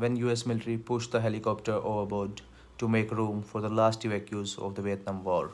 when US military pushed the helicopter overboard to make room for the last evacuees of the Vietnam War.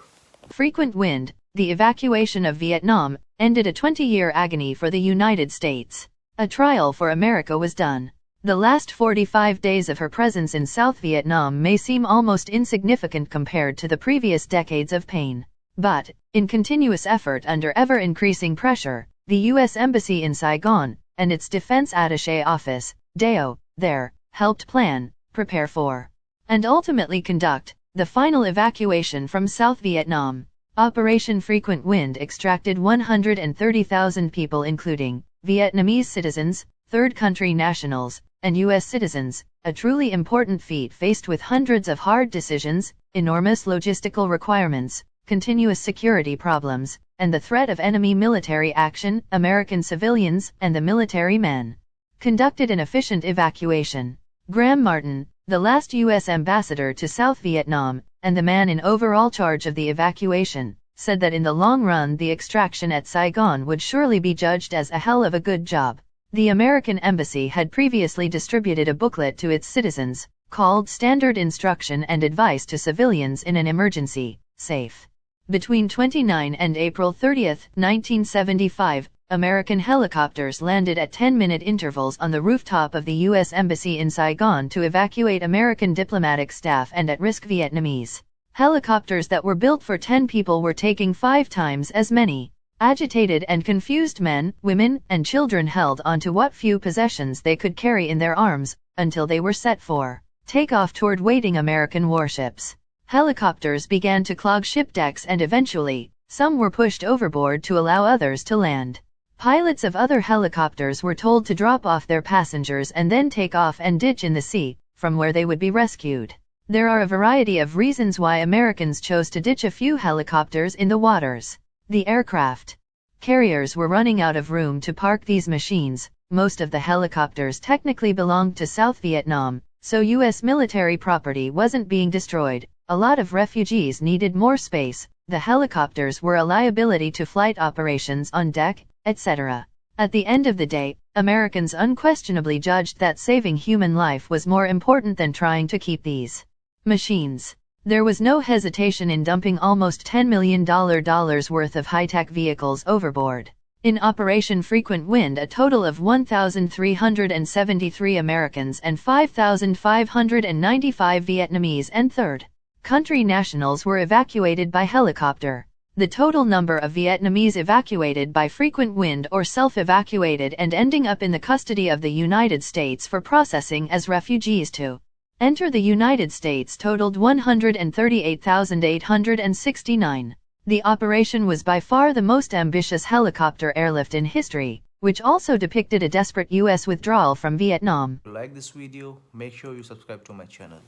Frequent wind, the evacuation of Vietnam, ended a 20-year agony for the United States. A trial for America was done. The last 45 days of her presence in South Vietnam may seem almost insignificant compared to the previous decades of pain. But, in continuous effort under ever-increasing pressure, the U.S. Embassy in Saigon, and its Defense Attaché Office, DAO, there, helped plan, prepare for, and ultimately conduct, the final evacuation from South Vietnam. Operation Frequent Wind extracted 130,000 people including Vietnamese citizens, third country nationals, and U.S. citizens, a truly important feat faced with hundreds of hard decisions, enormous logistical requirements, continuous security problems, and the threat of enemy military action. American civilians and the military men conducted an efficient evacuation. Graham Martin, the last U.S. ambassador to South Vietnam, and the man in overall charge of the evacuation, said that in the long run the extraction at Saigon would surely be judged as a hell of a good job. The American embassy had previously distributed a booklet to its citizens, called Standard Instruction and Advice to Civilians in an Emergency, SAFE. Between 29 and April 30, 1975, American helicopters landed at 10-minute intervals on the rooftop of the U.S. Embassy in Saigon to evacuate American diplomatic staff and at-risk Vietnamese. Helicopters that were built for 10 people were taking 5 times as many. Agitated and confused men, women, and children held onto what few possessions they could carry in their arms, until they were set for takeoff toward waiting American warships. Helicopters began to clog ship decks and eventually, some were pushed overboard to allow others to land. Pilots of other helicopters were told to drop off their passengers and then take off and ditch in the sea, from where they would be rescued. There are a variety of reasons why Americans chose to ditch a few helicopters in the waters. The aircraft carriers were running out of room to park these machines. Most of the helicopters technically belonged to South Vietnam, so U.S. military property wasn't being destroyed. A lot of refugees needed more space. The helicopters were a liability to flight operations on deck, etc. At the end of the day, Americans unquestionably judged that saving human life was more important than trying to keep these machines. There was no hesitation in dumping almost $10 million worth of high-tech vehicles overboard. In Operation Frequent Wind, a total of 1,373 Americans and 5,595 Vietnamese and third country nationals were evacuated by helicopter. The total number of Vietnamese evacuated by frequent wind or self-evacuated and ending up in the custody of the United States for processing as refugees to enter the United States totaled 138,869. The operation was by far the most ambitious helicopter airlift in history, which also depicted a desperate U.S. withdrawal from Vietnam. If you like this video, make sure you subscribe to my channel.